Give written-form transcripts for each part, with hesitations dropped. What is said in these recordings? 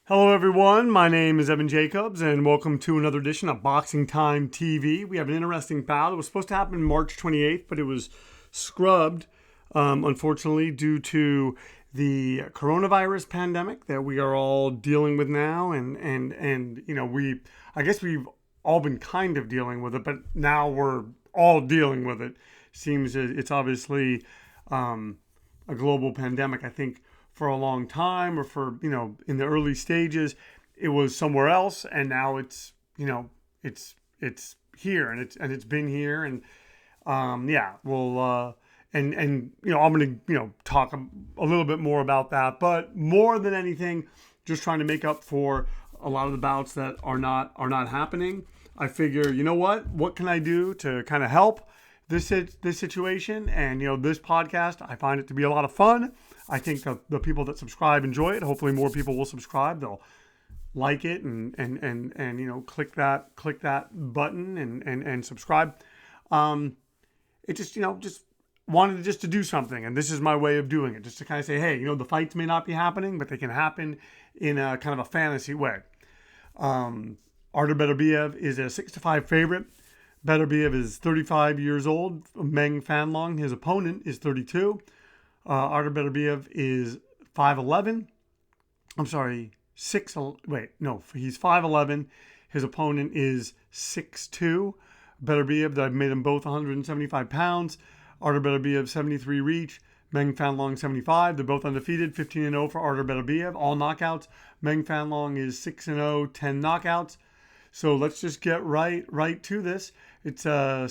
Hello everyone, my name is Evan Jacobs and welcome to another edition of BoxingTime TV. We have an interesting bout. It was supposed to happen March 28th, but it was scrubbed, unfortunately, due to the coronavirus pandemic that we are all dealing with now. And I guess we've all been kind of dealing with it, but now we're all dealing with it. Seems it's obviously a global pandemic. I think for a long time, or for in the early stages, it was somewhere else, and now it's here, and it's been here, and yeah, we'll and I'm going to talk a little bit more about that, but more than anything, just trying to make up for a lot of the bouts that are not happening. I figure, what can I do to kind of help this situation? And this podcast, I find it to be a lot of fun. I think the people that subscribe enjoy it. Hopefully more people will subscribe. They'll like it and click that button and subscribe. It just wanted to do something, and this is my way of doing it, just to kind of say, hey, the fights may not be happening, but they can happen in a kind of a fantasy way. Artur Beterbiev is a 6-5 favorite. Beterbiev is 35 years old. Meng Fanlong, his opponent, is 32. Artur Beterbiev is 5'11". I'm sorry, he's 5'11". His opponent is 6'2". Beterbiev, I've made them both 175 pounds. Artur Beterbiev, 73 reach. Meng Fanlong, 75. They're both undefeated, 15-0 for Artur Beterbiev, all knockouts. Meng Fanlong is 6-0, 10 knockouts. So let's just get right to this. It's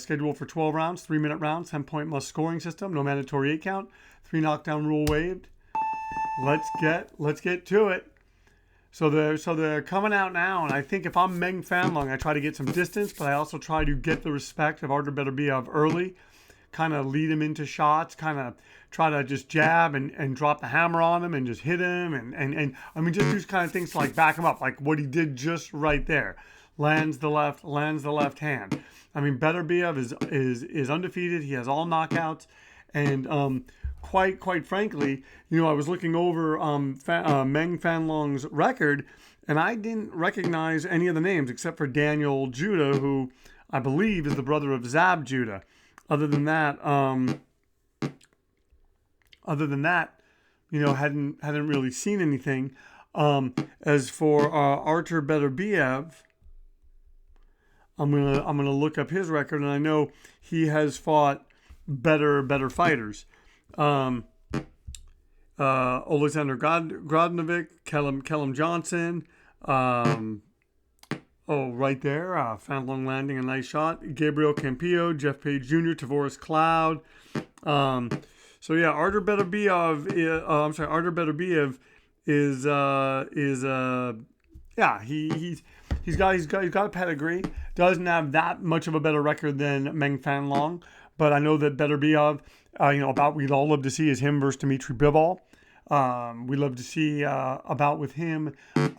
scheduled for 12 rounds, 3-minute rounds, 10-point must scoring system, no mandatory 8 count, 3 knockdown rule waived. Let's get to it. So they're coming out now, and I think if I'm Meng Fanlong, I try to get some distance, but I also try to get the respect of Artur Beterbiev early, kind of lead him into shots, kind of try to just jab and drop the hammer on him and just hit him and I mean just do kind of things to like back him up, like what he did just right there. Lands the left hand. I mean, Beterbiev is undefeated. He has all knockouts, and quite frankly, I was looking over Meng Fanlong's record, and I didn't recognize any of the names except for Daniel Judah, who I believe is the brother of Zab Judah. Other than that, hadn't really seen anything. As for Artur Beterbiev, I'm gonna look up his record, and I know he has fought better fighters. Alexander Grodnovic, Kellum Johnson. Right there, Fanlong landing a nice shot. Gabriel Campillo, Jeff Page Jr., Tavoris Cloud. So yeah, Artur Beterbiev he's got a pedigree. Doesn't have that much of a better record than Meng Fanlong, but I know that Beterbiev, we'd all love to see is him versus Dimitri Bivol. We love to see about with him, who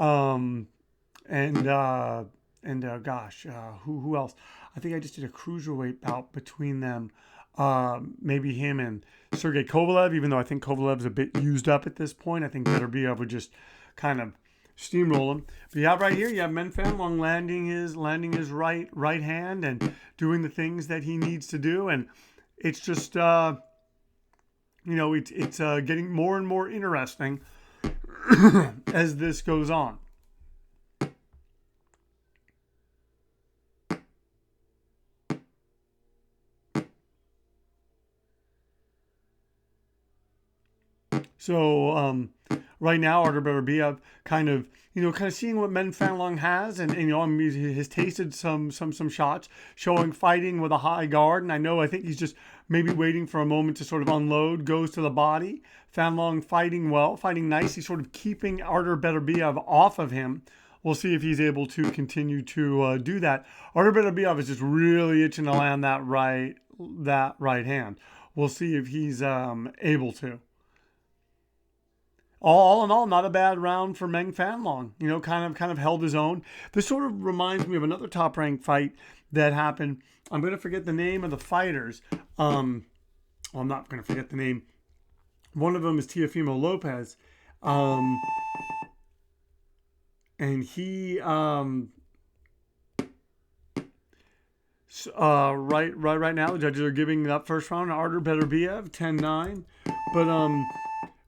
else? I think I just did a cruiserweight bout between them. Maybe him and Sergey Kovalev, even though I think Kovalev's a bit used up at this point. I think Beterbiev would just kind of steamroll him. But you have right here, you have Meng Fanlong landing his right hand and doing the things that he needs to do, and it's just it's getting more and more interesting as this goes on. So right now, Artur Beterbiev kind of seeing what Meng Fanlong has, and he has tasted some shots, showing fighting with a high guard, and I think he's just maybe waiting for a moment to sort of unload, goes to the body. Fanlong fighting well, fighting nice. He's sort of keeping Artur Beterbiev off of him. We'll see if he's able to continue to do that. Artur Beterbiev is just really itching to land that right hand. We'll see if he's able to. All in all, not a bad round for Meng Fanlong. Kind of held his own. This sort of reminds me of another top-ranked fight that happened. I'm going to forget the name of the fighters. I'm not going to forget the name. One of them is Teofimo Lopez. and he right now the judges are giving that first round to Artur Beterbiev 10-9. But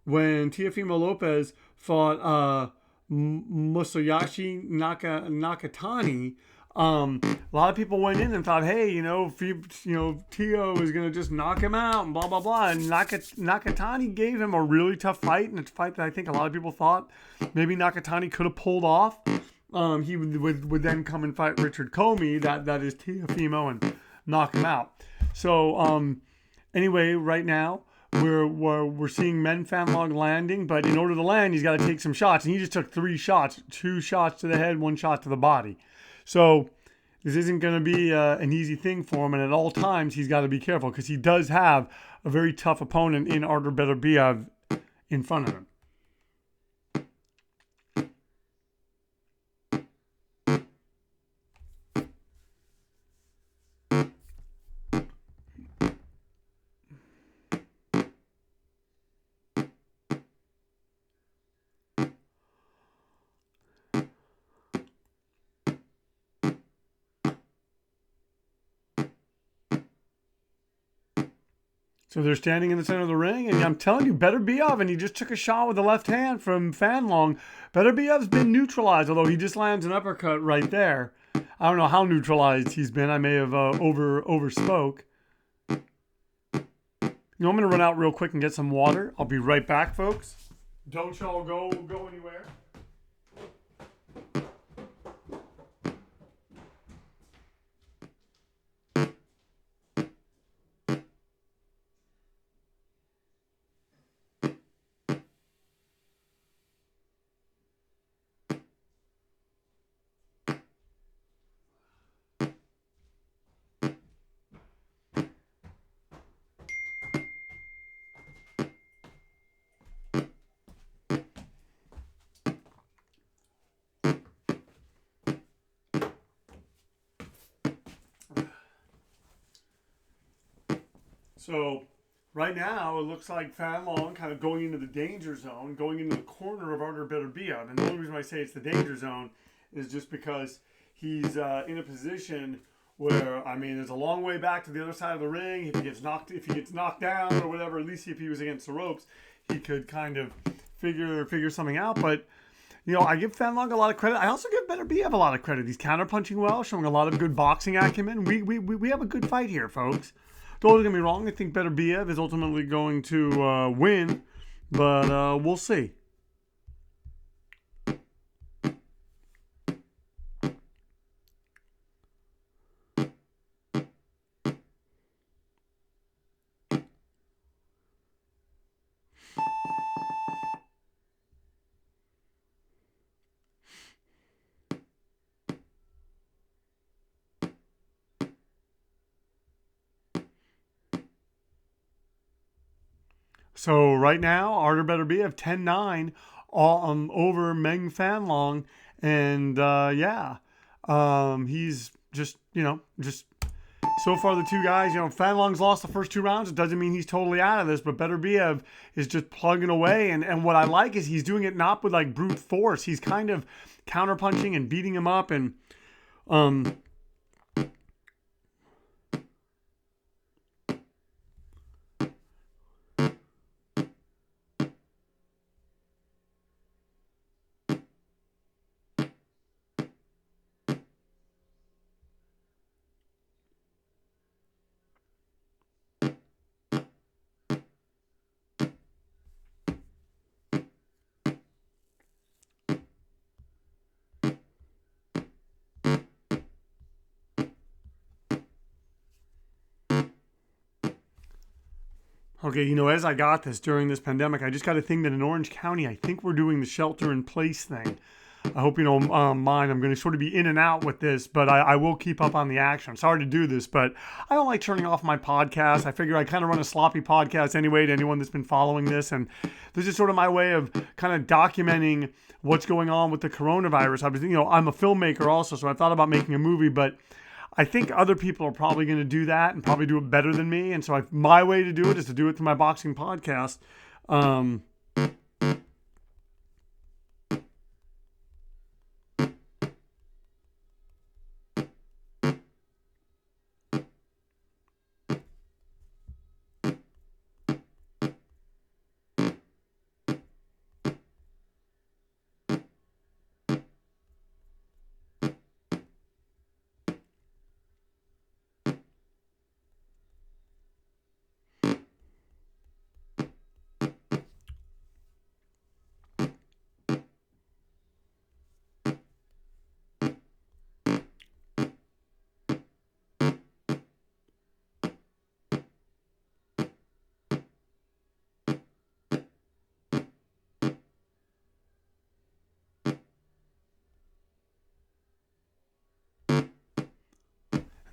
when Teofimo Lopez fought Musayoshi Nakatani, a lot of people went in and thought, hey, Tio is going to just knock him out and blah, blah, blah. And Nakatani gave him a really tough fight, and it's a fight that I think a lot of people thought maybe Nakatani could have pulled off. He would then come and fight Richard Comey, that is Teofimo, and knock him out. So anyway, right now we're seeing Meng Fanlong landing, but in order to land, he's got to take some shots, and he just took 3 shots, 2 shots to the head, 1 shot to the body. So this isn't going to be an easy thing for him, and at all times he's got to be careful because he does have a very tough opponent in Artur Beterbiev in front of him. So they're standing in the center of the ring, and I'm telling you, Beterbiev, and he just took a shot with the left hand from Fanlong. Beterbiev's been neutralized, although he just lands an uppercut right there. I don't know how neutralized he's been. I may have overspoke. I'm going to run out real quick and get some water. I'll be right back, folks. Don't y'all go anywhere. So right now, it looks like Fanlong kind of going into the danger zone, going into the corner of Artur Beterbiev. And the only reason I say it's the danger zone is just because he's in a position where, I mean, there's a long way back to the other side of the ring. If he gets knocked down or whatever, at least if he was against the ropes, he could kind of figure something out. But I give Fanlong a lot of credit. I also give Beterbiev a lot of credit. He's counterpunching well, showing a lot of good boxing acumen. We have a good fight here, folks. Don't get me wrong. I think Beterbiev is ultimately going to win, but we'll see. So right now, Artur Beterbiev 10-9 over Meng Fanlong. And he's just so far the two guys, Fanlong's lost the first 2 rounds. It doesn't mean he's totally out of this, but Beterbiev is just plugging away. And what I like is he's doing it not with like brute force. He's kind of counterpunching and beating him up. And okay, as I got this during this pandemic, I just got a thing that in Orange County, I think we're doing the shelter-in-place thing. I hope you don't mind. I'm going to sort of be in and out with this, but I will keep up on the action. I'm sorry to do this, but I don't like turning off my podcast. I figure I kind of run a sloppy podcast anyway to anyone that's been following this, and this is sort of my way of kind of documenting what's going on with the coronavirus. I'm a filmmaker also, so I thought about making a movie, but I think other people are probably going to do that and probably do it better than me. And so my way to do it is to do it through my boxing podcast.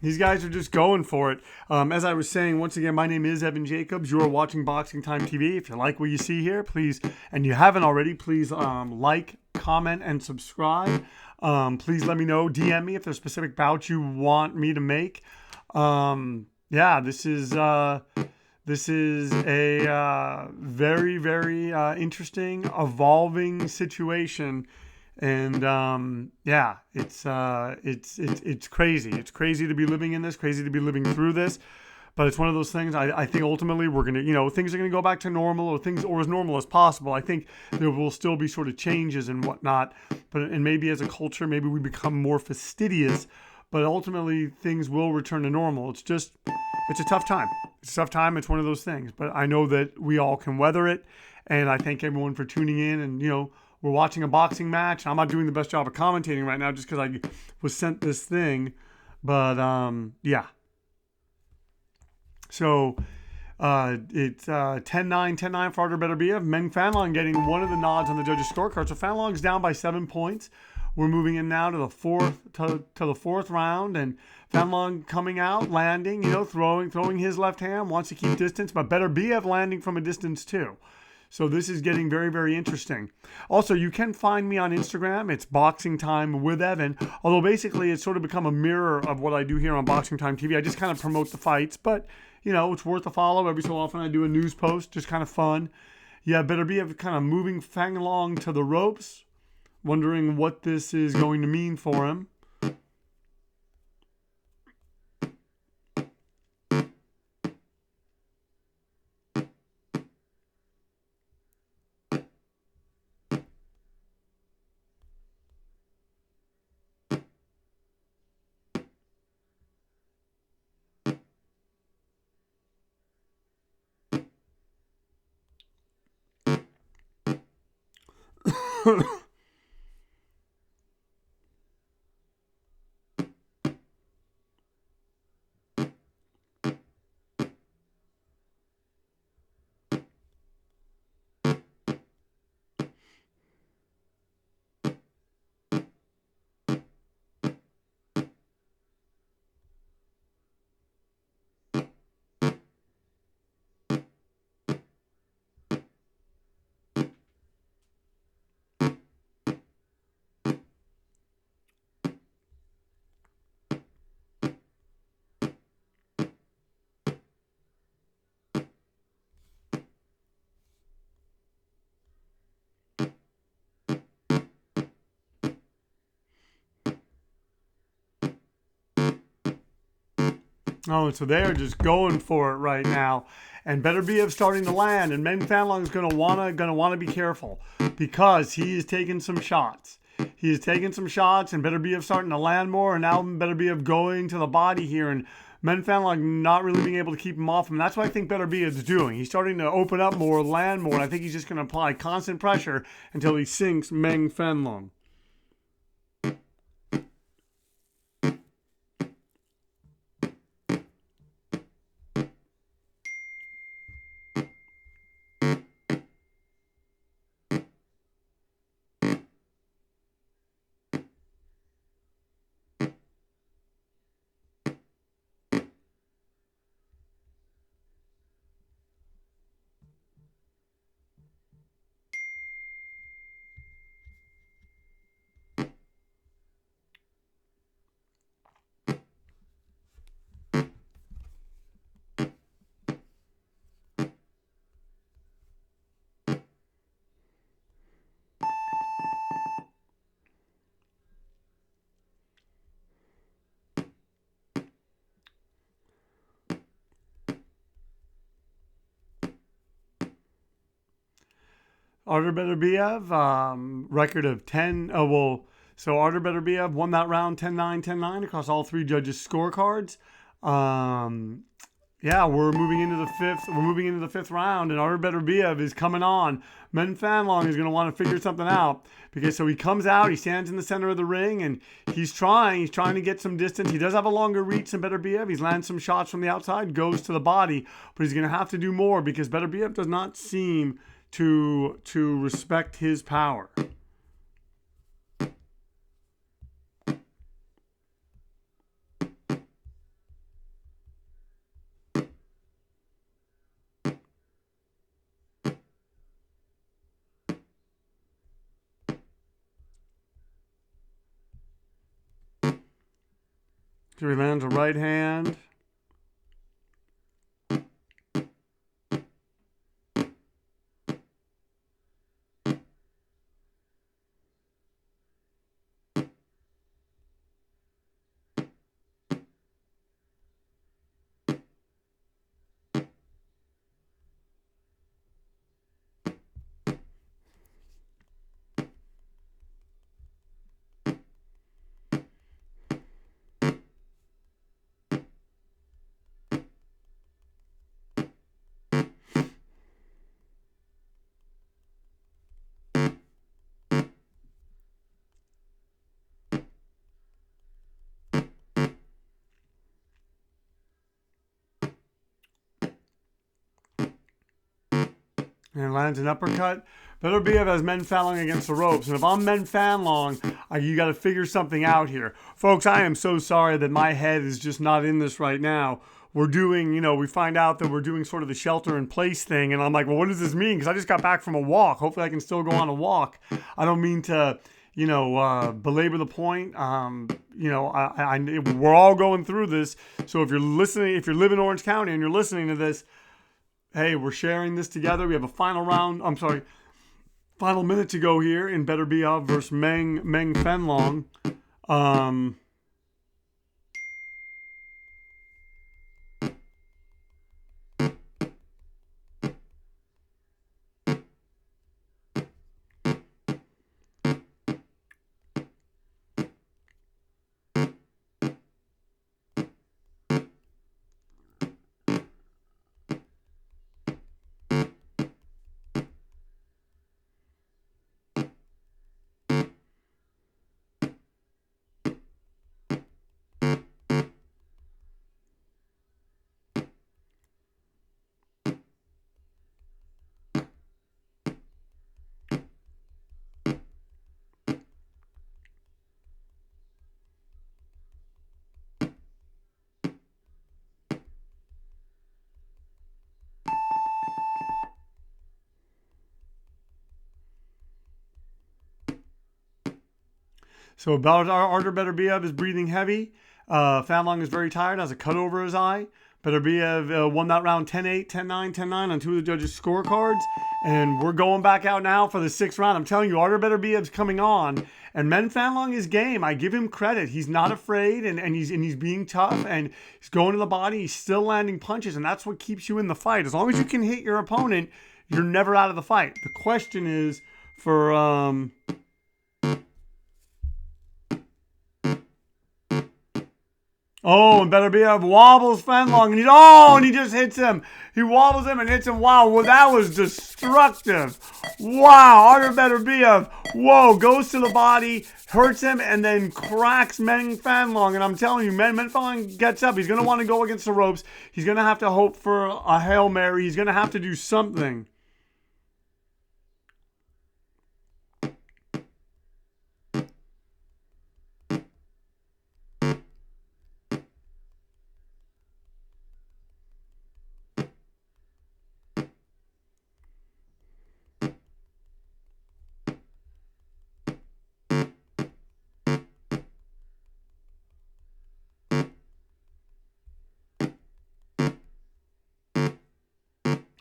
These guys are just going for it. As I was saying, once again, my name is Evan Jacobs. You are watching Boxing Time TV. If you like what you see here, please, and you haven't already, please like, comment, and subscribe. Please let me know. DM me if there's specific bouts you want me to make. Yeah, this is a very, very interesting, evolving situation. And yeah, it's crazy. It's crazy to be living in this, crazy to be living through this. But it's one of those things. I think ultimately we're gonna, things are gonna go back to normal, or as normal as possible. I think there will still be sort of changes and whatnot. And maybe as a culture, maybe we become more fastidious. But ultimately, things will return to normal. It's a tough time. It's a tough time. It's one of those things. But I know that we all can weather it. And I thank everyone for tuning in. And we're watching a boxing match. I'm not doing the best job of commentating right now just because I was sent this thing. But, yeah. So, it's 10-9, 10-9 for Artur Beterbiev. Meng Fanlong getting one of the nods on the judges' scorecard. So Fanlong's down by 7 points. We're moving in now to the fourth round. And Fanlong coming out, landing, throwing his left hand, wants to keep distance. But Beterbiev landing from a distance too. So this is getting very, very interesting. Also, you can find me on Instagram. It's Boxing Time with Evan. Although basically it's sort of become a mirror of what I do here on Boxing Time TV. I just kind of promote the fights, but it's worth a follow. Every so often I do a news post, just kind of fun. Yeah, Beterbiev kind of moving Fanlong to the ropes, wondering what this is going to mean for him. Oh, and so they're just going for it right now. And Beterbiev starting to land, and Meng Fanlong is gonna wanna be careful because he is taking some shots. He is taking some shots, and Beterbiev starting to land more, and now Beterbiev going to the body here, and Meng Fanlong not really being able to keep him off him. That's what I think Beterbiev is doing. He's starting to open up more, land more, and I think he's just gonna apply constant pressure until he sinks Meng Fanlong. Artur Beterbiev, record of 10. So Artur Beterbiev won that round 10-9, 10-9 across all three judges' scorecards. Yeah, we're moving into the fifth. We're moving into the fifth round, and Artur Beterbiev is coming on. Meng Fanlong is going to want to figure something out because so he comes out, he stands in the center of the ring, and he's trying to get some distance. He does have a longer reach than Beterbiev. He's landed some shots from the outside, goes to the body, but he's going to have to do more because Beterbiev does not seem to respect his power. So he lands a right hand. And lands an uppercut. Beterbiev has Meng Fanlong against the ropes. And if I'm Meng Fanlong, you got to figure something out here. Folks, I am so sorry that my head is just not in this right now. We're doing, we find out that we're doing sort of the shelter in place thing. And I'm like, well, what does this mean? Because I just got back from a walk. Hopefully I can still go on a walk. I don't mean to, belabor the point. We're all going through this. So if you're listening, if you live in Orange County and you're listening to this, hey, we're sharing this together. We have a final minute to go here in Beterbiev versus Meng Fanlong. So about Artur Beterbiev is breathing heavy. Fanlong is very tired, has a cut over his eye. Beterbiev won that round 10-8, 10-9, 10-9 on two of the judges' scorecards. And we're going back out now for the 6th round. I'm telling you, Artur Beterbiev's coming on. And Meng Fanlong is game. I give him credit. He's not afraid, and he's being tough, and he's going to the body. He's still landing punches, and that's what keeps you in the fight. As long as you can hit your opponent, you're never out of the fight. The question is for... Oh, and Beterbiev wobbles Fanlong, and he just hits him. He wobbles him and hits him. Wow, well, that was destructive. Wow, Artur Beterbiev, goes to the body, hurts him, and then cracks Meng Fanlong. And I'm telling you, Meng Fanlong gets up. He's going to want to go against the ropes. He's going to have to hope for a Hail Mary. He's going to have to do something.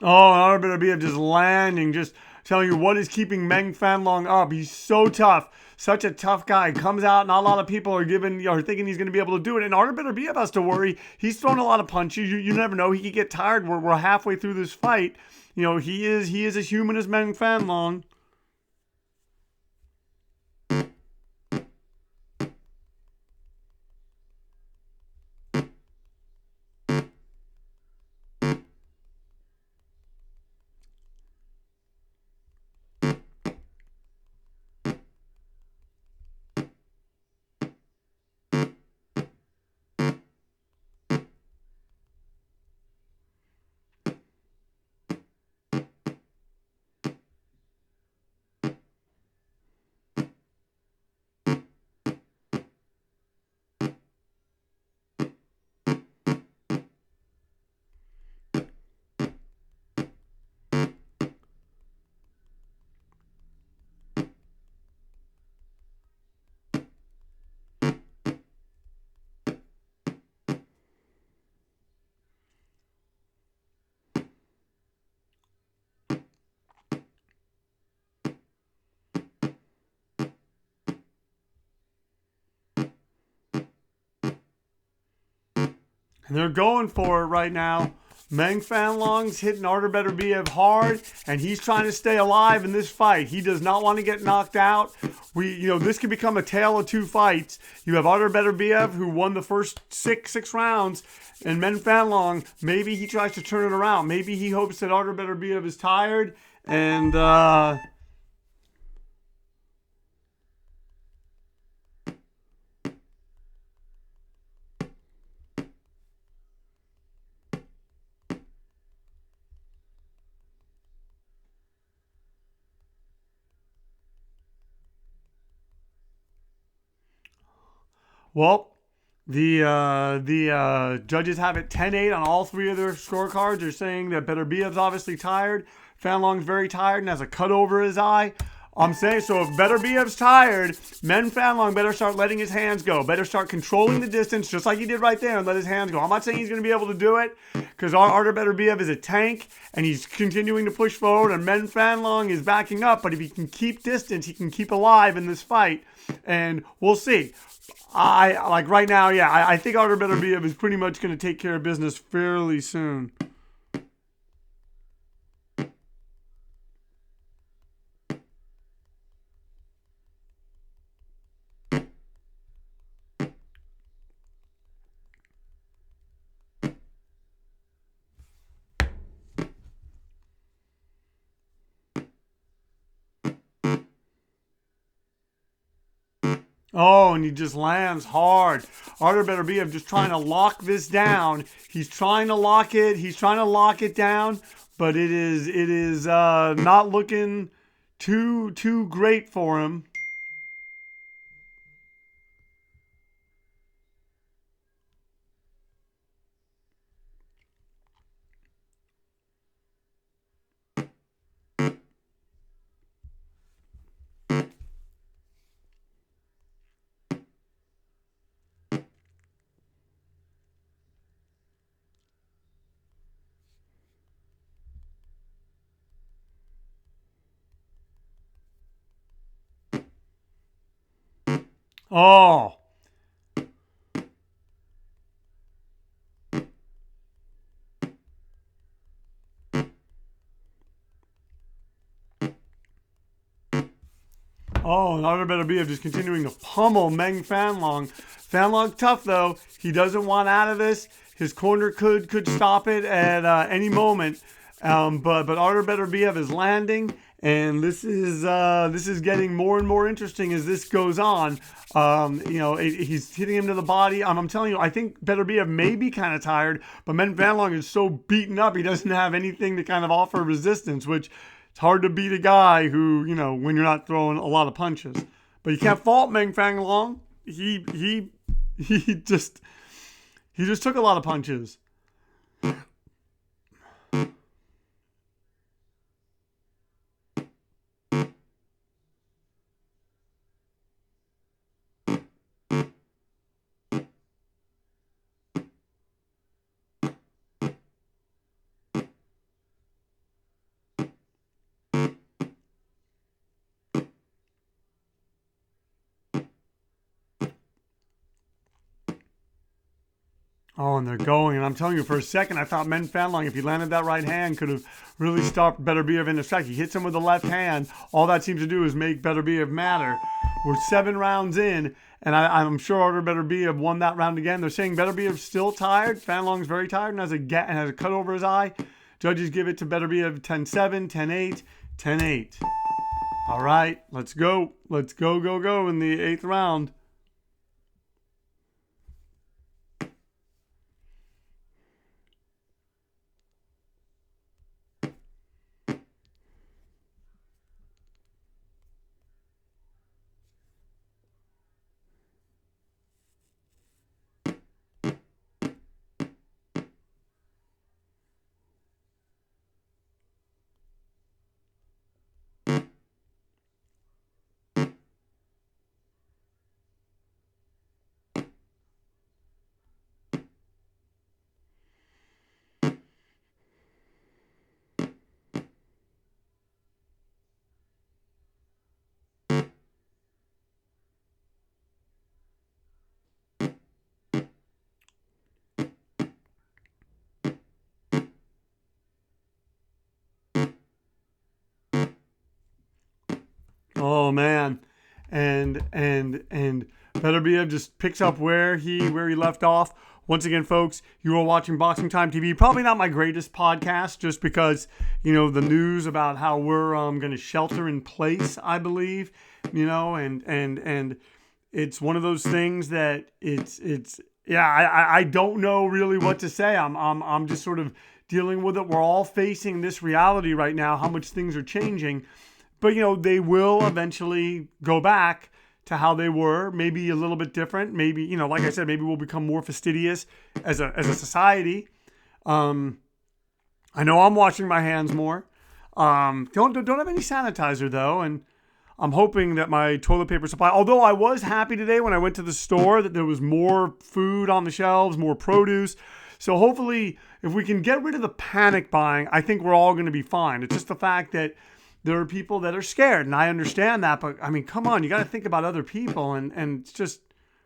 Oh, Artur Beterbiev just landing, just telling you what is keeping Meng Fanlong up. He's so tough, such a tough guy. Comes out, not a lot of people are thinking he's going to be able to do it. And Artur Beterbiev has to worry. He's thrown a lot of punches. You never know. He could get tired. We're halfway through this fight. He is as human as Meng Fanlong. And they're going for it right now. Meng Fanlong's hitting Artur Beterbiev hard, and he's trying to stay alive in this fight. He does not want to get knocked out. This could become a tale of two fights. You have Artur Beterbiev, who won the first six rounds, and Meng Fanlong, maybe he tries to turn it around. Maybe he hopes that Artur Beterbiev is tired, and well, the judges have it 10-8 on all three of their scorecards. They're saying that Beterbiev's obviously tired. Fanlong's very tired and has a cut over his eye. I'm saying, so if Beterbiev's tired, Meng Fanlong better start letting his hands go. Better start controlling the distance, just like he did right there, and let his hands go. I'm not saying he's going to be able to do it, because Artur Beterbiev is a tank, and he's continuing to push forward, and Meng Fanlong is backing up. But if he can keep distance, he can keep alive in this fight, and we'll see. Right now, I think Artur Beterbiev is pretty much going to take care of business fairly soon. Oh, and he just lands hard. Artur Beterbiev just trying to lock this down. He's trying to lock it. He's trying to lock it down, but it is not looking too great for him. Oh. Oh, and Artur Beterbiev just continuing to pummel Meng Fanlong. Fanlong tough though. He doesn't want out of this. His corner could stop it at any moment. But Artur Beterbiev is landing, and this is getting more and more interesting as this goes on. He's hitting him to the body. I'm telling you, I think Beterbiev may be kind of tired, but Meng Fanlong is so beaten up, he doesn't have anything to kind of offer resistance, which it's hard to beat a guy who, when you're not throwing a lot of punches. But you can't fault Meng Fanlong. He just took a lot of punches. Oh, and they're going. And I'm telling you, for a second, I thought Meng Fanlong, if he landed that right hand, could have really stopped Beterbiev in his track. He hits him with the left hand. All that seems to do is make Beterbiev matter. We're 7 rounds in, and I'm sure Artur Beterbiev won that round again. They're saying Beterbiev's still tired. Fanlong's very tired and has a cut over his eye. Judges give it to Beterbiev 10-7, 10-8, 10-8. All right, let's go. Let's go in the 8th round. Oh man, and Beterbiev just picks up where he left off. Once again, folks, you are watching Boxing Time TV. Probably not my greatest podcast, just because the news about how we're going to shelter in place, I believe, and it's one of those things that I don't know really what to say. I'm just sort of dealing with it. We're all facing this reality right now, how much things are changing. But, they will eventually go back to how they were, maybe a little bit different. Maybe, like I said, maybe we'll become more fastidious as a society. I know I'm washing my hands more. Don't have any sanitizer, though. And I'm hoping that my toilet paper supply, although I was happy today when I went to the store that there was more food on the shelves, more produce. So hopefully, if we can get rid of the panic buying, I think we're all going to be fine. It's just the fact that there are people that are scared, and I understand that, but I mean, come on, you got to think about other people, and it's just,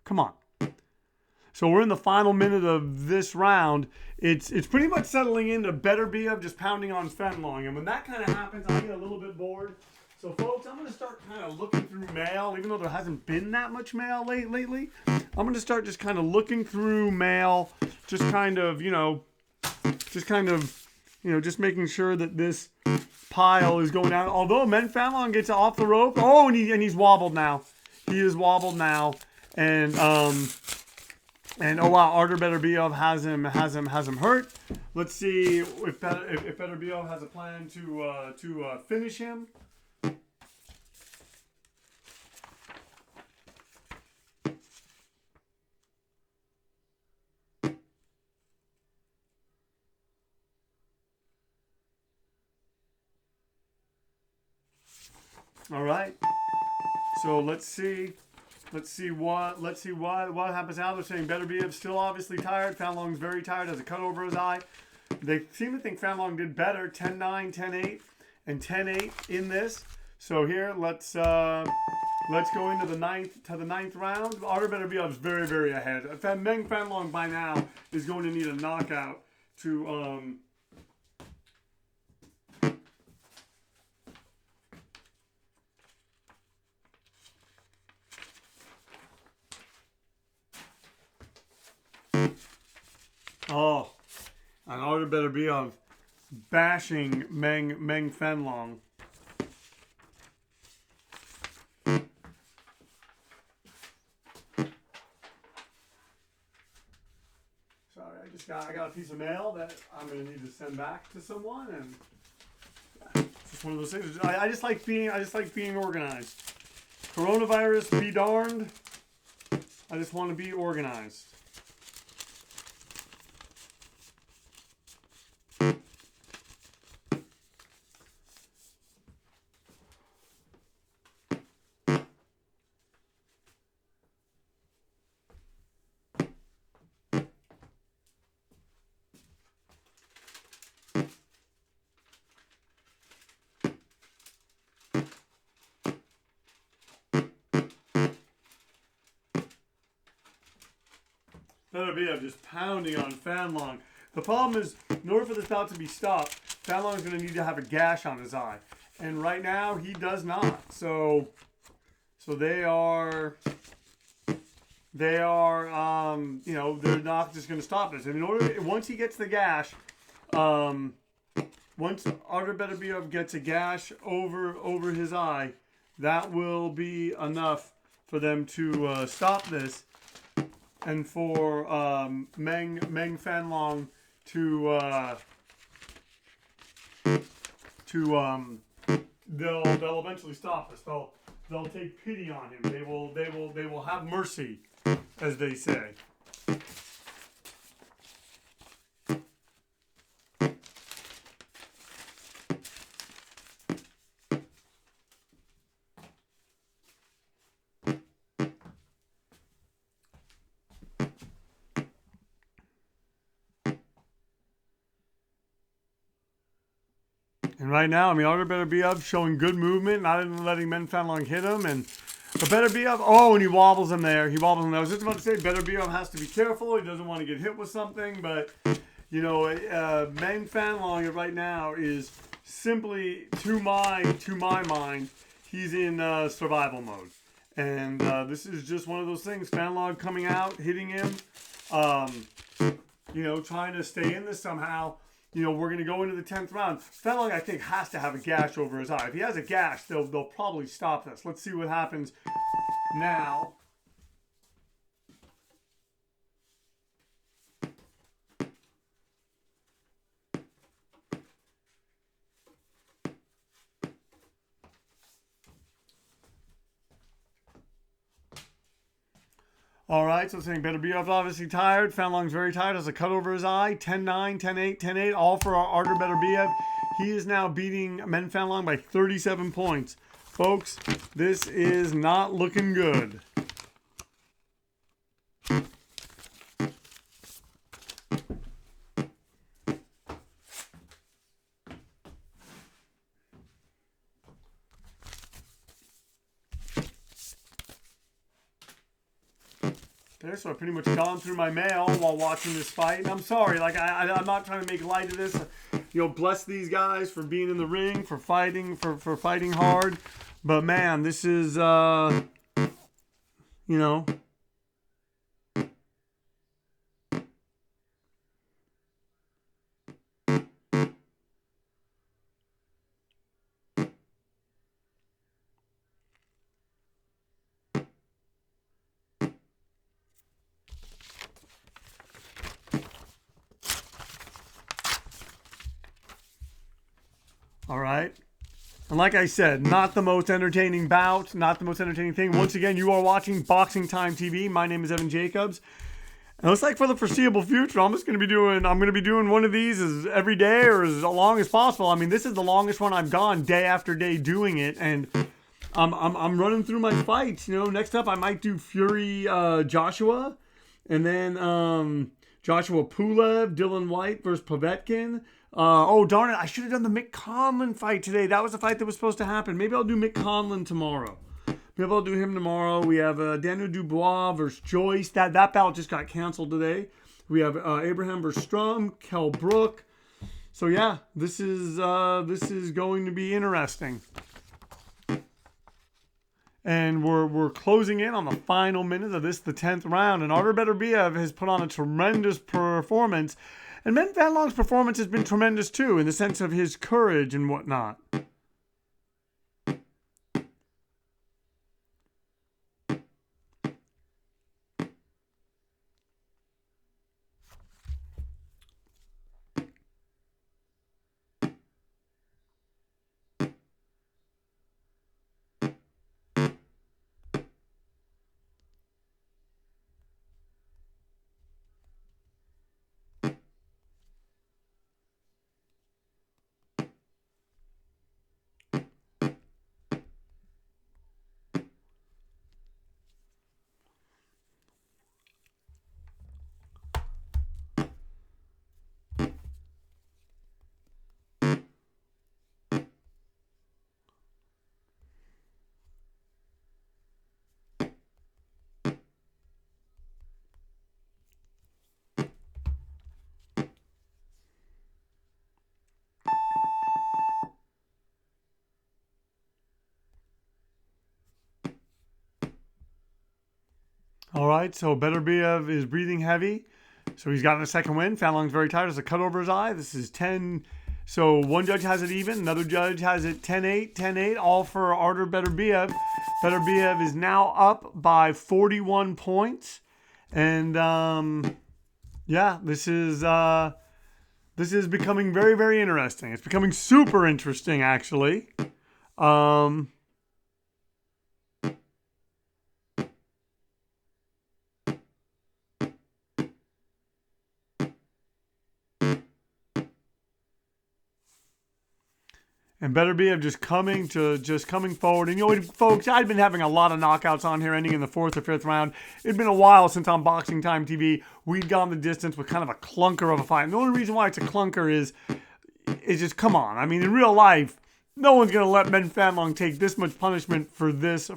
come on. So we're in the final minute of this round. It's pretty much settling into Beterbiev just pounding on Fanlong, and when that kind of happens, I get a little bit bored. So folks, I'm going to start kind of looking through mail, even though there hasn't been that much mail lately. I'm going to start just kind of looking through mail, just making sure that this pile is going down. Although Meng Fanlong gets off the rope. Oh, and he's wobbled now. He is wobbled now. And oh wow, Artur Beterbiev has him hurt. Let's see if Beterbiev has a plan to finish him. All right. So let's see what happens now. They're saying Beterbiev's still obviously tired. Fanlong's very tired, has a cut over his eye. They seem to think Fanlong did better, 10-9, 10-8, and 10-8 in this. So here, let's go into the ninth round. Artur Beterbiev's very, very ahead. Meng Fanlong by now is going to need a knockout to Oh, and Artur Beterbiev bashing Meng Fanlong. Sorry, I got a piece of mail that I'm gonna need to send back to someone, and it's just one of those things. I just like being organized. Coronavirus be darned. I just want to be organized. Beterbiev just pounding on Fanlong. The problem is, in order for this bout to be stopped, Fanlong's going to need to have a gash on his eye. And right now, he does not. So they're not just going to stop this. And once he gets the gash, once Artur Beterbiev gets a gash over his eye, that will be enough for them to stop this. And for Meng Fanlong they'll eventually stop this. They'll take pity on him. They will have mercy, as they say. And right now, Artur Beterbiev showing good movement, not even letting Meng Fanlong hit him. But Beterbiev, and he wobbles him there. I was just about to say Beterbiev has to be careful. He doesn't want to get hit with something. But, Meng Fanlong right now is simply, to my mind, he's in survival mode. And this is just one of those things. Fanlong coming out, hitting him, trying to stay in this somehow. We're going to go into the 10th round. Fanlong, I think, has to have a gash over his eye. If he has a gash, they'll probably stop this. Let's see what happens now. All right, so saying Beterbiev obviously tired. Fanlong's very tired. Has a cut over his eye. 10-9, 10-8, 10-8. All for our Artur Beterbiev. He is now beating Meng Fanlong by 37 points. Folks, this is not looking good. Okay, so I've pretty much gone through my mail while watching this fight. And I'm sorry, I'm not trying to make light of this. Bless these guys for being in the ring, for fighting, for fighting hard. But man, this is, all right. And like I said, not the most entertaining bout, not the most entertaining thing. Once again, you are watching Boxing Time TV. My name is Evan Jacobs. And it looks like for the foreseeable future, I'm going to be doing one of these as every day or as long as possible. I mean, this is the longest one I've gone day after day doing it. And I'm running through my fights. Next up I might do Fury Joshua. And then Joshua Pulev, Dylan White versus Povetkin. Oh, darn it. I should have done the Mick Conlan fight today. That was the fight that was supposed to happen. Maybe I'll do Mick Conlan tomorrow. Maybe I'll do him tomorrow. We have Daniel Dubois versus Joyce. That bout just got canceled today. We have Abraham versus Strum, Kell Brook. So, yeah, this is going to be interesting. And we're closing in on the final minute of this, the 10th round. And Artur Beterbiev has put on a tremendous performance. And Meng Fanlong's performance has been tremendous too, in the sense of his courage and whatnot. All right, so Beterbiev is breathing heavy. So he's gotten a second win. Fanlong's very tired. There's a cut over his eye. This is 10. So one judge has it even. Another judge has it 10-8, 10-8, all for Artur Beterbiev. Beterbiev is now up by 41 points. And, yeah, this is becoming very, very interesting. It's becoming super interesting, actually. And Beterbiev just coming forward. And folks, I've been having a lot of knockouts on here, ending in the 4th or 5th round. It's been a while since on Boxing Time TV we'd gone the distance with kind of a clunker of a fight. And the only reason why it's a clunker is just, come on. I mean, in real life, no one's going to let Meng Fanlong take this much punishment for this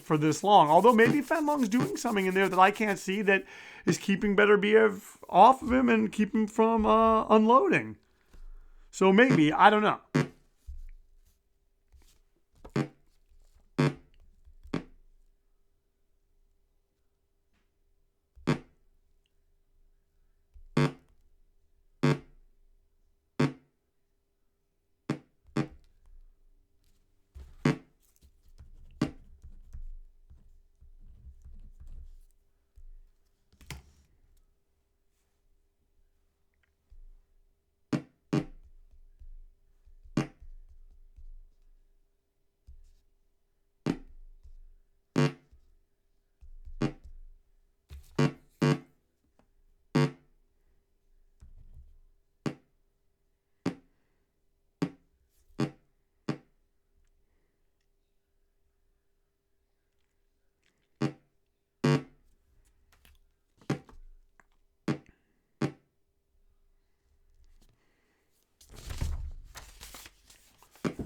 long. Although maybe Fanlong's doing something in there that I can't see that is keeping Beterbiev off of him and keep him from unloading. So maybe, I don't know.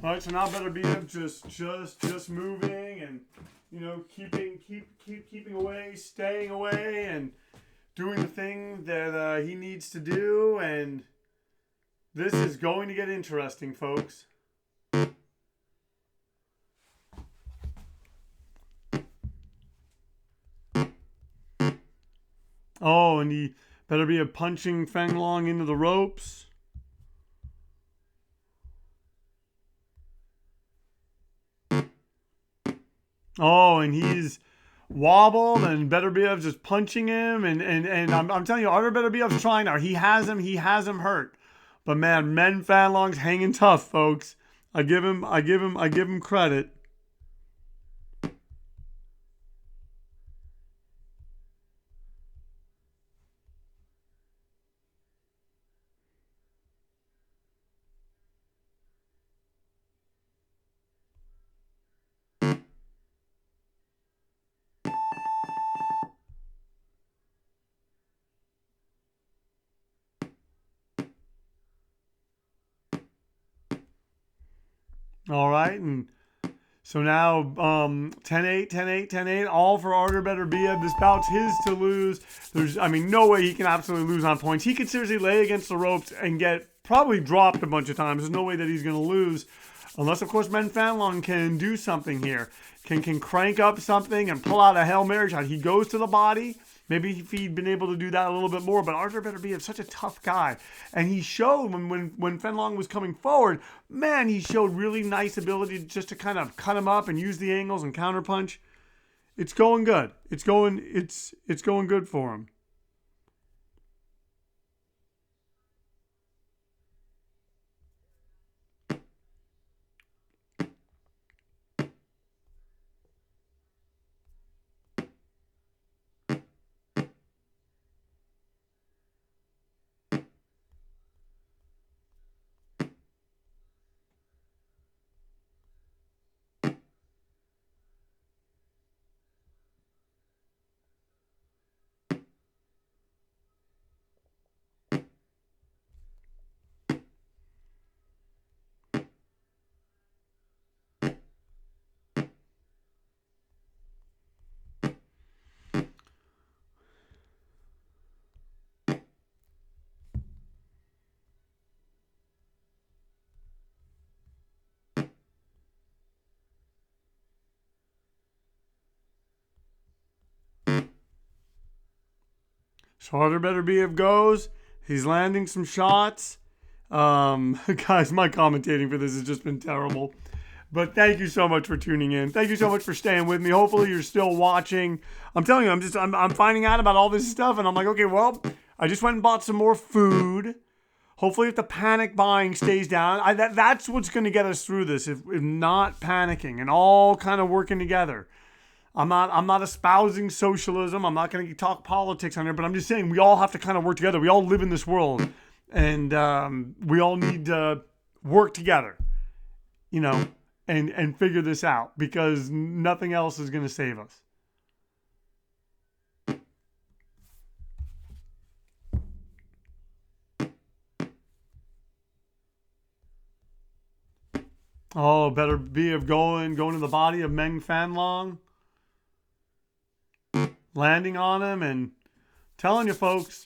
All right, so now Beterbiev just moving and, you know, keeping away, staying away, and doing the thing that he needs to do. And this is going to get interesting, folks. Oh, and he Beterbiev punching Fanlong into the ropes. Oh, and he's wobbled, and Beterbiev just punching him, and I'm telling you, Artur Beterbiev's trying now. He has him hurt, but man, Meng Fanlong's hanging tough, folks. I give him credit. All right, and so now 10-8, 10-8, 10-8, all for Artur Beterbiev. This bout's his to lose. There's, I mean, no way he can absolutely lose on points. He could seriously lay against the ropes and get probably dropped a bunch of times. There's no way that he's going to lose, unless, of course, Meng Fanlong can do something here. Can crank up something and pull out a Hail Mary shot. He goes to the body. Maybe if he'd been able to do that a little bit more, but Artur Beterbiev is such a tough guy. And he showed when Fanlong was coming forward, man, he showed really nice ability just to kind of cut him up and use the angles and counterpunch. It's going good. It's going good for him. So Artur Beterbiev goes. He's landing some shots. Guys, my commentating for this has just been terrible. But thank you so much for tuning in. Thank you so much for staying with me. Hopefully you're still watching. I'm telling you, I'm finding out about all this stuff, and I'm like, okay, well, I just went and bought some more food. Hopefully, if the panic buying stays down, that's what's going to get us through this. If not panicking and all kind of working together. I'm not espousing socialism. I'm not going to talk politics on here, but I'm just saying we all have to kind of work together. We all live in this world, and we all need to work together, you know, and figure this out, because nothing else is going to save us. Oh, Beterbiev going to the body of Meng Fanlong, landing on him, and telling you folks,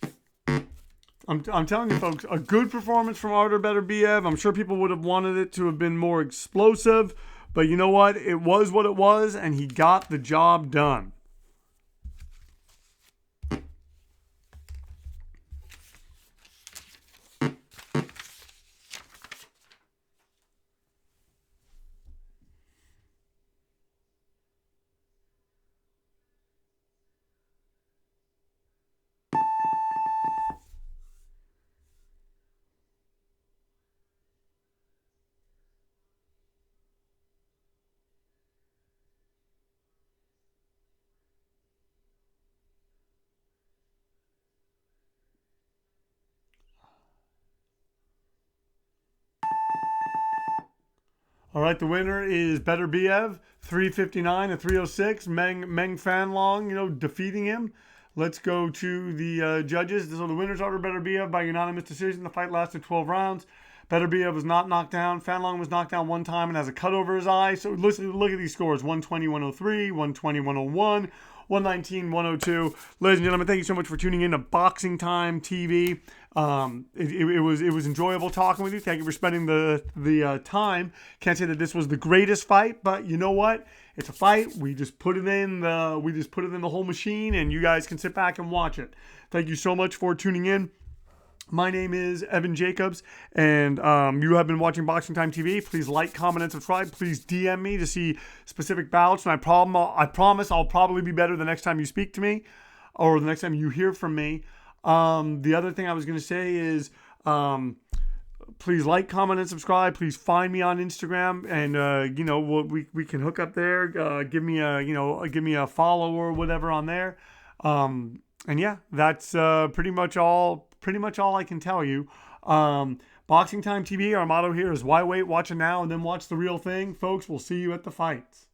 I'm telling you folks, a good performance from Artur Beterbiev. I'm sure people would have wanted it to have been more explosive, but you know what? It was what it was, and he got the job done. All right, the winner is Beterbiev, 359 and 306. Meng Fanlong, you know, defeating him. Let's go to the judges. So the winners are Beterbiev by unanimous decision. The fight lasted 12 rounds. Beterbiev was not knocked down. Fanlong was knocked down one time and has a cut over his eye. So look at these scores: 120, 103, 120, 101, 119, 102. Ladies and gentlemen, thank you so much for tuning in to Boxing Time TV. It was enjoyable talking with you. Thank you for spending the time. Can't say that this was the greatest fight, but you know what? It's a fight. We just put it in the whole machine, and you guys can sit back and watch it. Thank you so much for tuning in. My name is Evan Jacobs, and you have been watching Boxing Time TV. Please like, comment, and subscribe. Please DM me to see specific bouts, and I promise I'll probably be better the next time you speak to me, or the next time you hear from me. The other thing I was going to say is, please like, comment, and subscribe. Please find me on Instagram, and we can hook up there. Give me a follow or whatever on there. And yeah, that's pretty much all I can tell you. Boxing Time TV, our motto here is why wait, watch it now, and then watch the real thing. Folks, we'll see you at the fights.